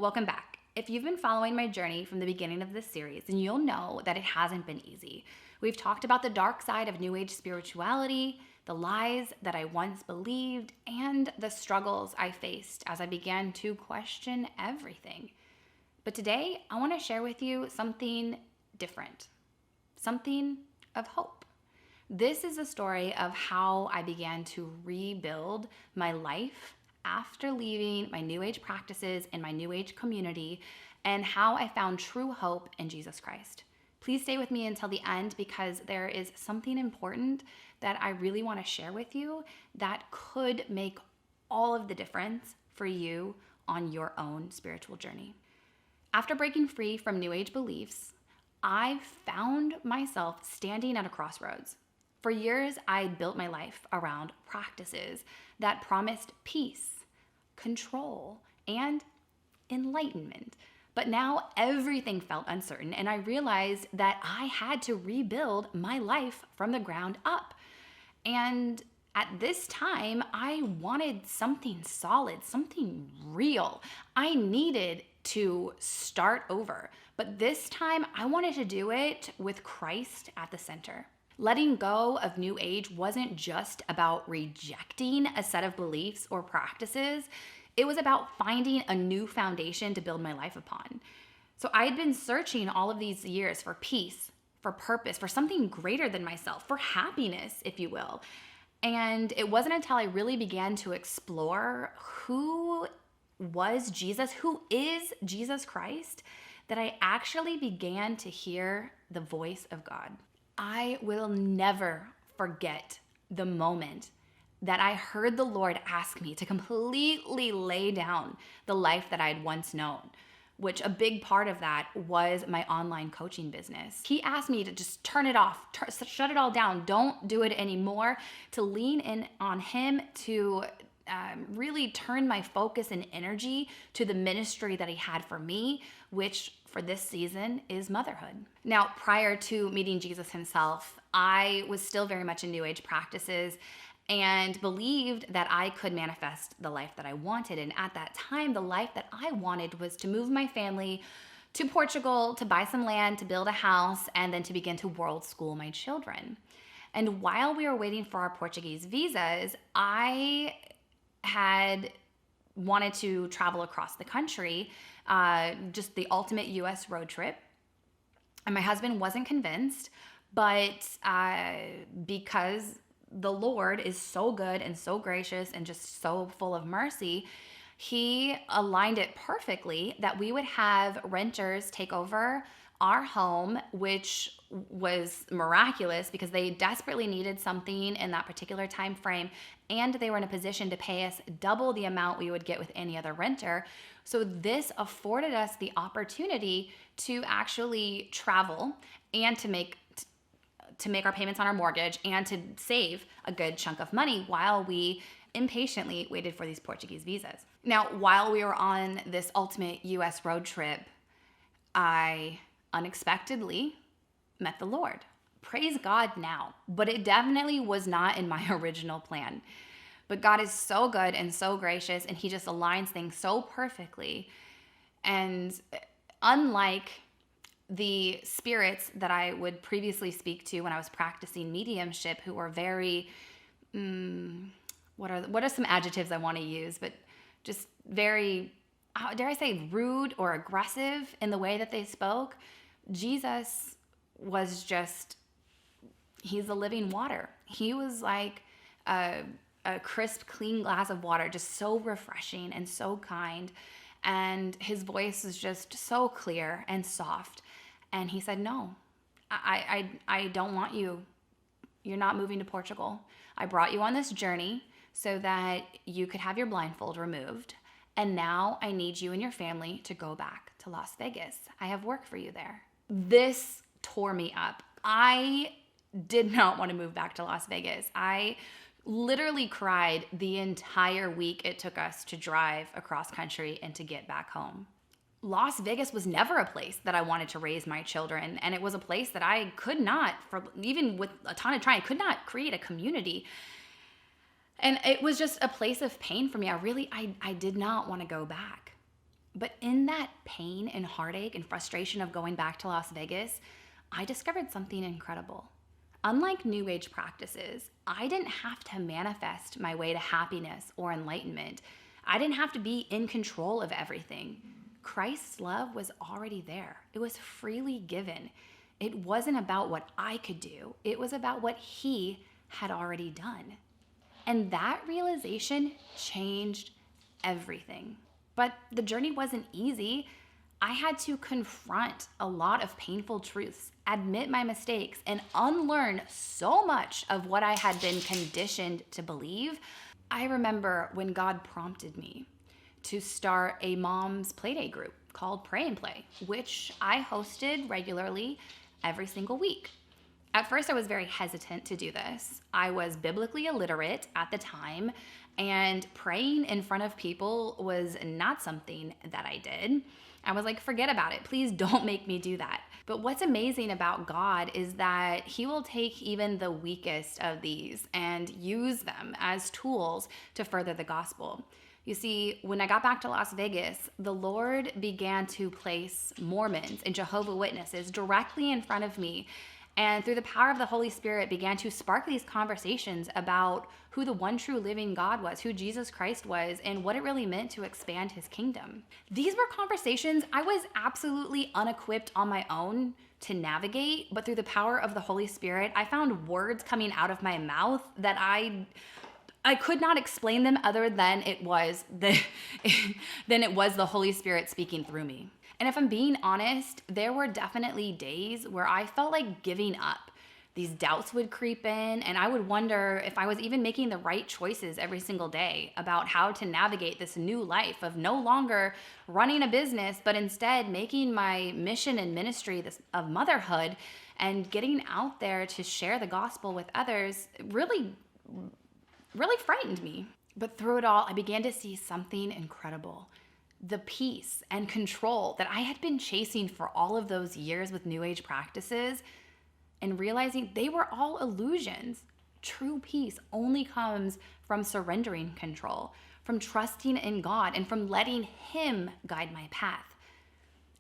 Welcome back. If you've been following my journey from the beginning of this series, then you'll know that it hasn't been easy. We've talked about the dark side of New Age spirituality, the lies that I once believed, and the struggles I faced as I began to question everything. But today, I want to share with you something different, something of hope. This is a story of how I began to rebuild my life after leaving my New Age practices and my New Age community, and how I found true hope in Jesus Christ. Please stay with me until the end because there is something important that I really want to share with you that could make all of the difference for you on your own spiritual journey. After breaking free from New Age beliefs, I found myself standing at a crossroads. For years, I built my life around practices that promised peace, control, and enlightenment. But now everything felt uncertain, and I realized that I had to rebuild my life from the ground up. And at this time, I wanted something solid, something real. I needed to start over. But this time, I wanted to do it with Christ at the center. Letting go of New Age wasn't just about rejecting a set of beliefs or practices. It was about finding a new foundation to build my life upon. So I had been searching all of these years for peace, for purpose, for something greater than myself, for happiness, if you will. And it wasn't until I really began to explore who was Jesus, who is Jesus Christ, that I actually began to hear the voice of God. I will never forget the moment that I heard the Lord ask me to completely lay down the life that I had once known, which a big part of that was my online coaching business. He asked me to just turn it off, shut it all down, don't do it anymore, to lean in on Him, to really turn my focus and energy to the ministry that He had for me, which for this season is motherhood. Now, prior to meeting Jesus Himself, I was still very much in New Age practices and believed that I could manifest the life that I wanted. And at that time, the life that I wanted was to move my family to Portugal, to buy some land, to build a house, and then to begin to world school my children. And while we were waiting for our Portuguese visas, I had wanted to travel across the country, just the ultimate US road trip. And my husband wasn't convinced, but because the Lord is so good and so gracious and just so full of mercy, He aligned it perfectly that we would have renters take over our home, which was miraculous because they desperately needed something in that particular time frame, and they were in a position to pay us double the amount we would get with any other renter. So this afforded us the opportunity to actually travel and to make our payments on our mortgage and to save a good chunk of money while we impatiently waited for these Portuguese visas. Now, while we were on this ultimate US road trip, I unexpectedly met the Lord. Praise God now, but it definitely was not in my original plan. But God is so good and so gracious, and He just aligns things so perfectly. And unlike the spirits that I would previously speak to when I was practicing mediumship, who were very, what are some adjectives I want to use, but just very, dare I say, rude or aggressive in the way that they spoke, Jesus was just, He's the living water. He was like a crisp, clean glass of water, just so refreshing and so kind. And His voice is just so clear and soft. And He said, no, I don't want you. You're not moving to Portugal. I brought you on this journey so that you could have your blindfold removed. And now I need you and your family to go back to Las Vegas. I have work for you there. This tore me up. I did not want to move back to Las Vegas. I literally cried the entire week it took us to drive across country and to get back home. Las Vegas was never a place that I wanted to raise my children, and it was a place that I could not, even with a ton of trying, could not create a community. And it was just a place of pain for me. I did not want to go back. But in that pain and heartache and frustration of going back to Las Vegas, I discovered something incredible. Unlike New Age practices, I didn't have to manifest my way to happiness or enlightenment. I didn't have to be in control of everything. Christ's love was already there. It was freely given. It wasn't about what I could do. It was about what He had already done. And that realization changed everything. But the journey wasn't easy. I had to confront a lot of painful truths, admit my mistakes, and unlearn so much of what I had been conditioned to believe. I remember when God prompted me to start a mom's playdate group called Pray and Play, which I hosted regularly every single week. At first, I was very hesitant to do this. I was biblically illiterate at the time, and praying in front of people was not something that I did. I was like, forget about it. Please don't make me do that. But what's amazing about God is that He will take even the weakest of these and use them as tools to further the gospel. You see, when I got back to Las Vegas, the Lord began to place Mormons and Jehovah's Witnesses directly in front of me, and through the power of the Holy Spirit began to spark these conversations about who the one true living God was, who Jesus Christ was, and what it really meant to expand His kingdom. These were conversations I was absolutely unequipped on my own to navigate, but through the power of the Holy Spirit, I found words coming out of my mouth that I could not explain them other than it was the Holy Spirit speaking through me. And if I'm being honest, there were definitely days where I felt like giving up. These doubts would creep in, and I would wonder if I was even making the right choices every single day about how to navigate this new life of no longer running a business, but instead making my mission and ministry of motherhood and getting out there to share the gospel with others really frightened me. But through it all, I began to see something incredible. The peace and control that I had been chasing for all of those years with New Age practices, and realizing they were all illusions. True peace only comes from surrendering control, from trusting in God, and from letting Him guide my path.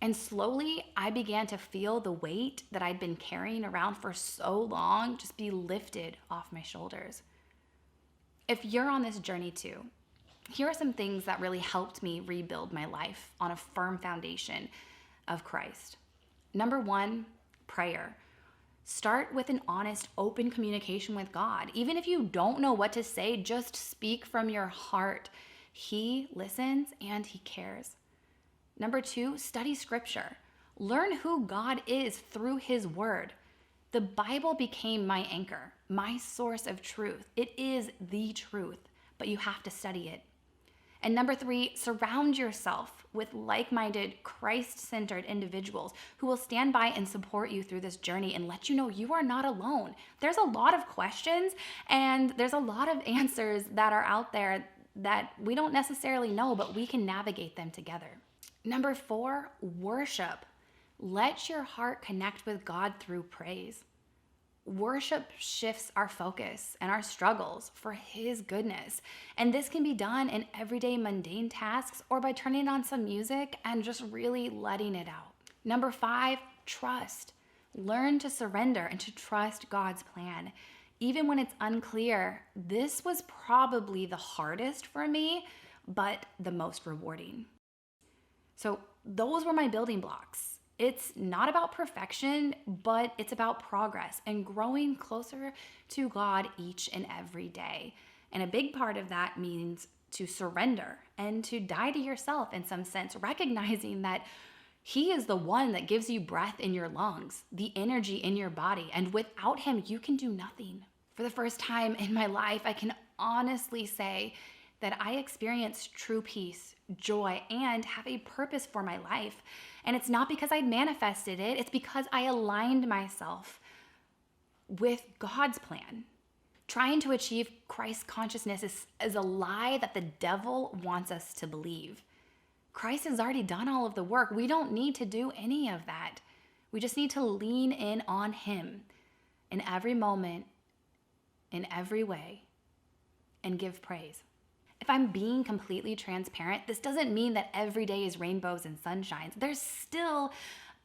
And slowly, I began to feel the weight that I'd been carrying around for so long just be lifted off my shoulders. If you're on this journey too, here are some things that really helped me rebuild my life on a firm foundation of Christ. Number one, prayer. Start with an honest, open communication with God. Even if you don't know what to say, just speak from your heart. He listens and He cares. Number two, study Scripture. Learn who God is through His Word. The Bible became my anchor, my source of truth. It is the truth, but you have to study it. And number three, surround yourself with like-minded, Christ-centered individuals who will stand by and support you through this journey and let you know you are not alone. There's a lot of questions and there's a lot of answers that are out there that we don't necessarily know, but we can navigate them together. Number four, worship. Let your heart connect with God through praise. Worship shifts our focus and our struggles for His goodness. And this can be done in everyday mundane tasks or by turning on some music and just really letting it out. Number five, trust. Learn to surrender and to trust God's plan. Even when it's unclear, this was probably the hardest for me, but the most rewarding. So those were my building blocks. It's not about perfection, but it's about progress and growing closer to God each and every day. And a big part of that means to surrender and to die to yourself in some sense, recognizing that He is the one that gives you breath in your lungs, the energy in your body, and without Him, you can do nothing. For the first time in my life, I can honestly say that I experienced true peace, joy, and have a purpose for my life. And it's not because I manifested it, it's because I aligned myself with God's plan. Trying to achieve Christ consciousness is a lie that the devil wants us to believe. Christ has already done all of the work. We don't need to do any of that. We just need to lean in on Him in every moment, in every way, and give praise. If I'm being completely transparent, this doesn't mean that every day is rainbows and sunshines. There's still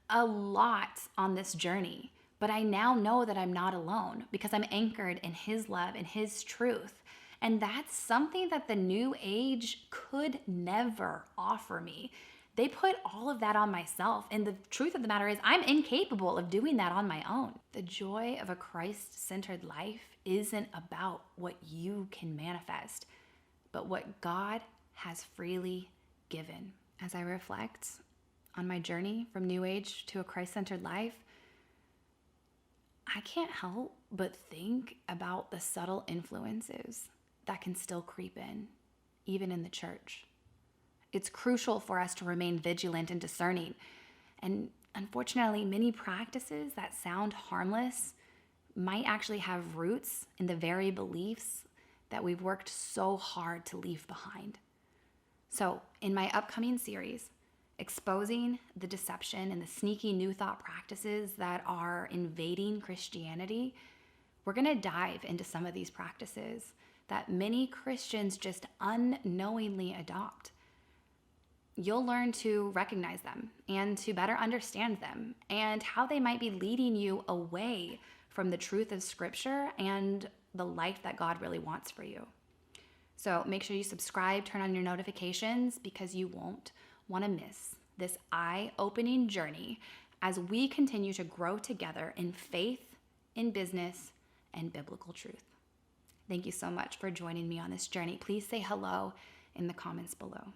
a lot on this journey, but I now know that I'm not alone because I'm anchored in His love and His truth. And that's something that the New Age could never offer me. They put all of that on myself. And the truth of the matter is, I'm incapable of doing that on my own. The joy of a Christ-centered life isn't about what you can manifest, but what God has freely given. As I reflect on my journey from New Age to a Christ-centered life, I can't help but think about the subtle influences that can still creep in, even in the church. It's crucial for us to remain vigilant and discerning. And unfortunately, many practices that sound harmless might actually have roots in the very beliefs that we've worked so hard to leave behind. So, in my upcoming series, exposing the deception and the sneaky new thought practices that are invading Christianity, we're going to dive into some of these practices that many Christians just unknowingly adopt. You'll learn to recognize them and to better understand them and how they might be leading you away from the truth of Scripture and the life that God really wants for you. So make sure you subscribe, turn on your notifications, because you won't want to miss this eye-opening journey as we continue to grow together in faith, in business, and biblical truth. Thank you so much for joining me on this journey. Please say hello in the comments below.